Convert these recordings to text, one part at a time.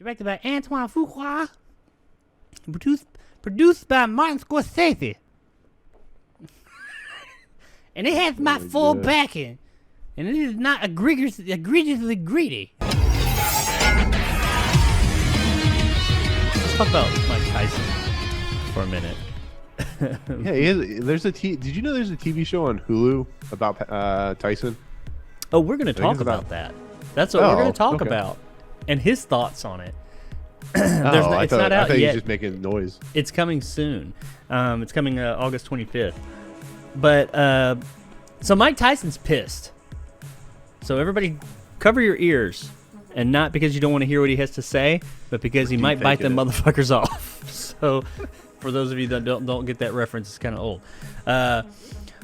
directed by Antoine Fuqua, and produced by Martin Scorsese. And it has my full backing, and it is not egregiously greedy. Let's talk about Mike Tyson for a minute. Did you know there's a TV show on Hulu about Tyson? Oh, we're going to talk about that. That's what we're going to talk about, and his thoughts on it. I thought he was just making noise. It's coming soon. It's coming August 25th. But so Mike Tyson's pissed. So everybody, cover your ears, and not because you don't want to hear what he has to say, but because he might bite them motherfuckers off. So, for those of you that don't get that reference, it's kind of old.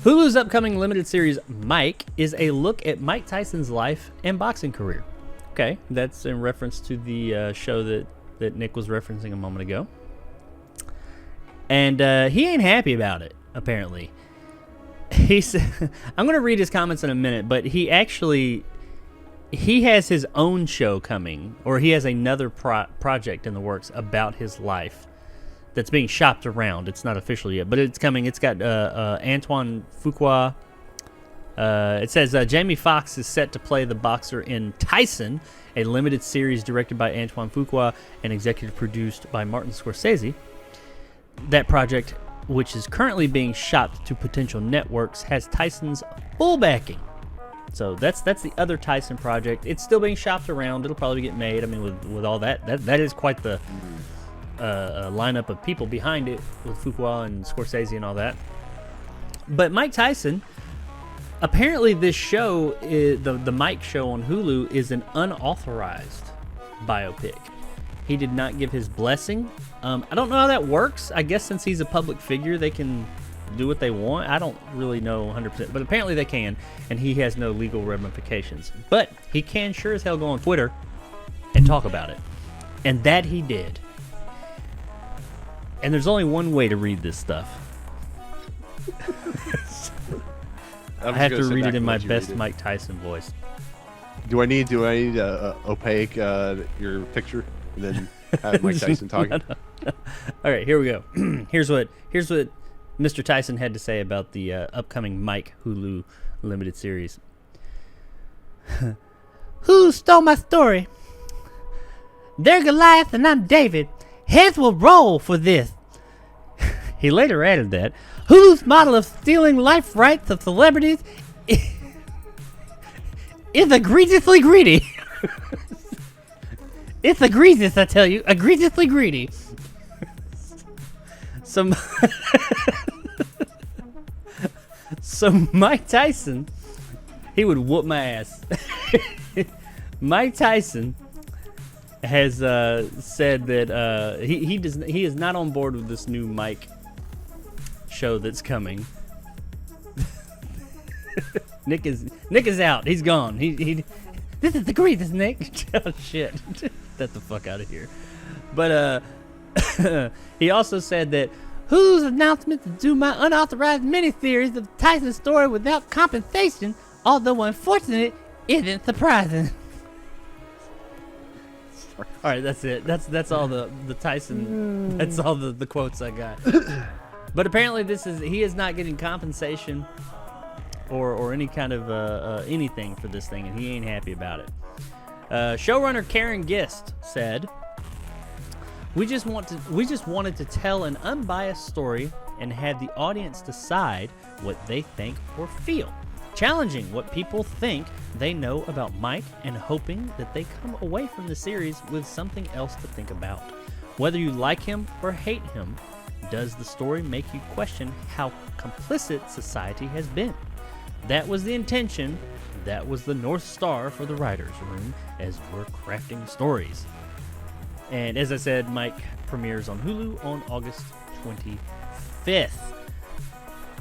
Hulu's upcoming limited series Mike is a look at Mike Tyson's life and boxing career. Okay, that's in reference to the show that Nick was referencing a moment ago. And he ain't happy about it, apparently. He said, I'm going to read his comments in a minute, but he has his own show coming, or he has another project in the works about his life that's being shopped around. It's not official yet, but it's coming. It's got Antoine Fuqua. It says Jamie Foxx is set to play the boxer in Tyson, a limited series directed by Antoine Fuqua and executive produced by Martin Scorsese. That project, which is currently being shopped to potential networks, has Tyson's full backing. So that's the other Tyson project. It's still being shopped around. It'll probably get made. I mean, with all that is quite the lineup of people behind it, with Fuqua and Scorsese and all that. But Mike Tyson, apparently this show, the Mike show on Hulu, is an unauthorized biopic. He did not give his blessing. I don't know how that works. I guess since he's a public figure, they can do what they want. I don't really know 100%, but apparently they can, and he has no legal ramifications. But he can sure as hell go on Twitter and talk about it. And that he did. And there's only one way to read this stuff. I have to read it in my best Mike Tyson voice. Do I need opaque your picture and then have Mike Tyson talking? No. All right, here we go. Here's what Mr. Tyson had to say about the upcoming Mike Hulu limited series. Who stole my story? They're Goliath and I'm David. Heads will roll for this. He later added that whose model of stealing life rights of celebrities is egregiously greedy. It's egregious, I tell you. Egregiously greedy. So Mike Tyson, he would whoop my ass. Mike Tyson has said that he is not on board with this new Mike show that's coming. Nick is out. He's gone. This is egregious, Nick. Oh shit. Get the fuck out of here. But he also said that Hulu's announcement to do my unauthorized miniseries of Tyson's story without compensation, although unfortunate, isn't surprising. All right, that's it. That's all the Tyson. That's all the quotes I got. But apparently, he is not getting compensation or any kind of anything for this thing, and he ain't happy about it. Showrunner Karen Gist said, We just wanted to tell an unbiased story and have the audience decide what they think or feel, challenging what people think they know about Mike and hoping that they come away from the series with something else to think about. Whether you like him or hate him, does the story make you question how complicit society has been? That was the intention. That was the North Star for the writers' room as we're crafting stories. And as I said, Mike premieres on Hulu on August 25th.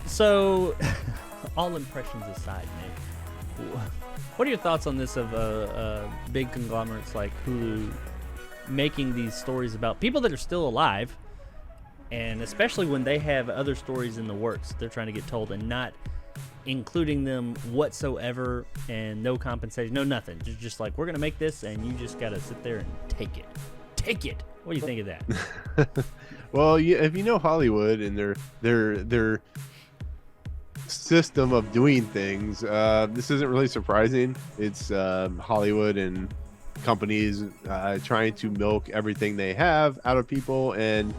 So, all impressions aside, Nick, what are your thoughts on this of big conglomerates like Hulu making these stories about people that are still alive, and especially when they have other stories in the works they're trying to get told and not including them whatsoever, and no compensation, no nothing, just like, we're going to make this and you just got to sit there and take it. take it. What do you think of that? Well, if you know Hollywood and their system of doing things, this isn't really surprising. It's Hollywood and companies trying to milk everything they have out of people, and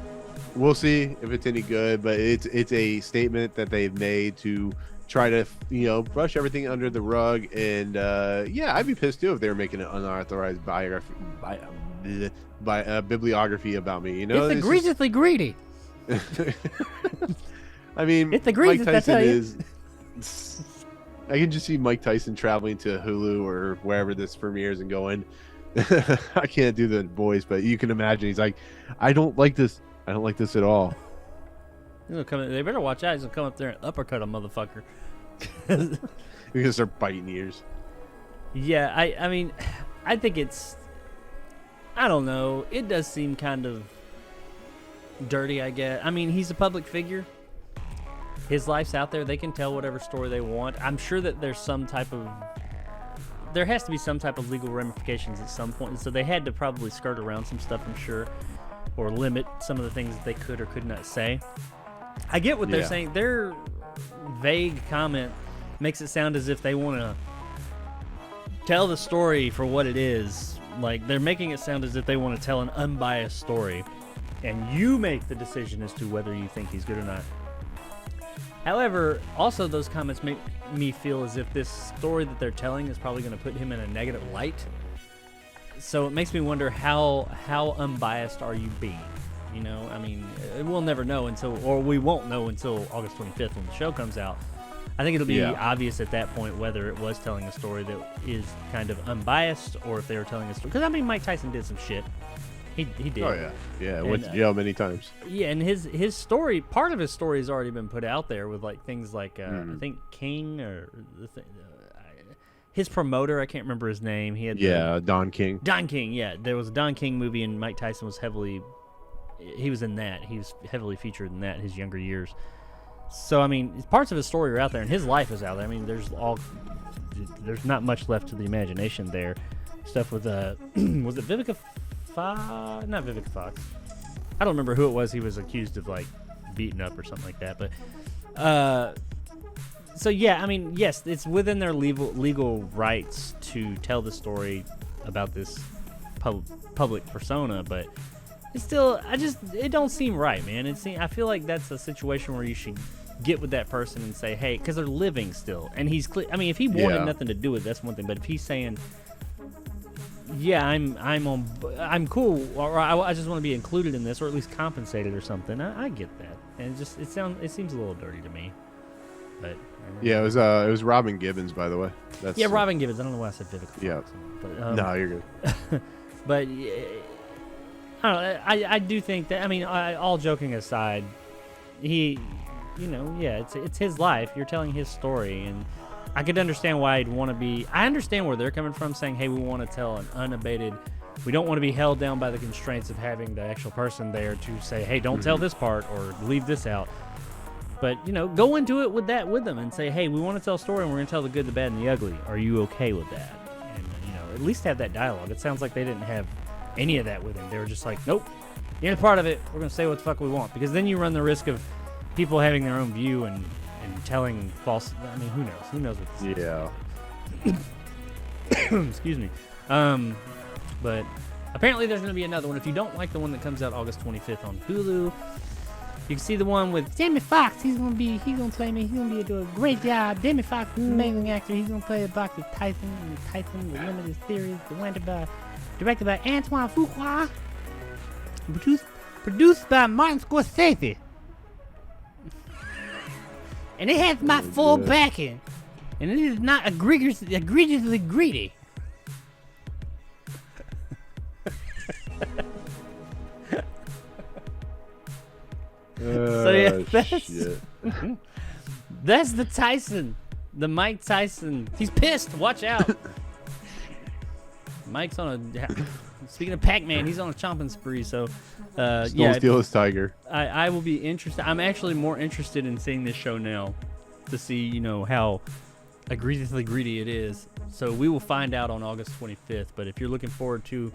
we'll see if it's any good. But it's a statement that they've made to try to brush everything under the rug. And yeah, I'd be pissed too if they were making an unauthorized bibliography about me. It's egregiously greedy. I mean, it's egregious. Mike Tyson is. I can just see Mike Tyson traveling to Hulu or wherever this premieres and going, I can't do the voice, but you can imagine he's like, I don't like this. I don't like this at all. They better watch out. He's gonna come up there and uppercut a motherfucker. He's gonna start biting ears. Yeah, I mean, I think it's, I don't know. It does seem kind of dirty, I guess. I mean, he's a public figure. His life's out there. They can tell whatever story they want. I'm sure that there has to be some type of legal ramifications at some point. And so they had to probably skirt around some stuff, I'm sure, or limit some of the things that they could or could not say. I get what they're saying. Their vague comment makes it sound as if they want to tell the story for what it is. Like, they're making it sound as if they want to tell an unbiased story, and you make the decision as to whether you think he's good or not. However, also those comments make me feel as if this story that they're telling is probably going to put him in a negative light. So it makes me wonder how unbiased are you being? You know, I mean, we'll never know we won't know until August 25th when the show comes out. I think it'll be obvious at that point whether it was telling a story that is kind of unbiased or if they were telling a story. Because, I mean, Mike Tyson did some shit. He did. Oh, yeah. Yeah, went to jail many times. Yeah, and his story, part of his story has already been put out there with, like, things like, I think King or his promoter, I can't remember his name. He had Don King. Don King, yeah. There was a Don King movie, and Mike Tyson was he was in that. He was heavily featured in that in his younger years. So, I mean, parts of his story are out there, and his life is out there. I mean, there's not much left to the imagination there. Stuff with, was it Vivica Fox? Not Vivica Fox. I don't remember who it was he was accused of, like, beating up or something like that. But, so, yeah, I mean, yes, it's within their legal rights to tell the story about this public persona, but it's still, it don't seem right, man. I feel like that's a situation where you should get with that person and say, hey, because they're living still. And he's clear. I mean, if he wanted nothing to do with it, that's one thing. But if he's saying, yeah, I'm cool, or I just want to be included in this, or at least compensated or something, I get that. And it seems a little dirty to me. But yeah, it was Robin Gibbons, by the way. Robin Gibbons. I don't know why I said Vivica. Yeah. But, no, you're good. But I don't know. I do think that, I mean, all joking aside, it's his life. You're telling his story, and I could understand why he'd want to be. I understand where they're coming from, saying, hey, we want to tell an unabated. We don't want to be held down by the constraints of having the actual person there to say, hey, don't tell this part or leave this out. But, go into it with them and say, hey, we want to tell a story and we're going to tell the good, the bad, and the ugly. Are you okay with that? And, at least have that dialogue. It sounds like they didn't have any of that with him. They were just like, nope, you're part of it. We're going to say what the fuck we want. Because then you run the risk of people having their own view and telling false. I mean, who knows? Who knows what this is. Excuse me. But apparently there's going to be another one. If you don't like the one that comes out August 25th on Hulu, you can see the one with Jamie Foxx. He's gonna play me. He's gonna do a great job. Jamie Foxx is an amazing actor. He's gonna play the boxer Tyson in the Tyson the Limited Series, directed by Antoine Fuqua, produced by Martin Scorsese. And it has my full backing. And it is not egregiously greedy. So yeah, that's the Tyson, the Mike Tyson. He's pissed. Watch out. Mike's on speaking of Pac-Man, he's on a chomping spree. So, steal his tiger. I will be interested. I'm actually more interested in seeing this show now to see, how egregiously greedy it is. So we will find out on August 25th. But if you're looking forward to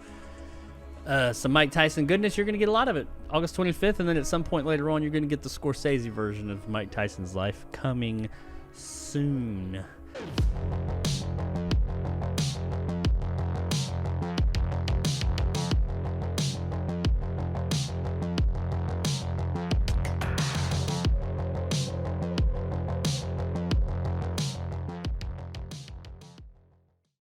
some Mike Tyson goodness. You're going to get a lot of it August 25th, and then at some point later on, you're going to get the Scorsese version of Mike Tyson's life coming soon.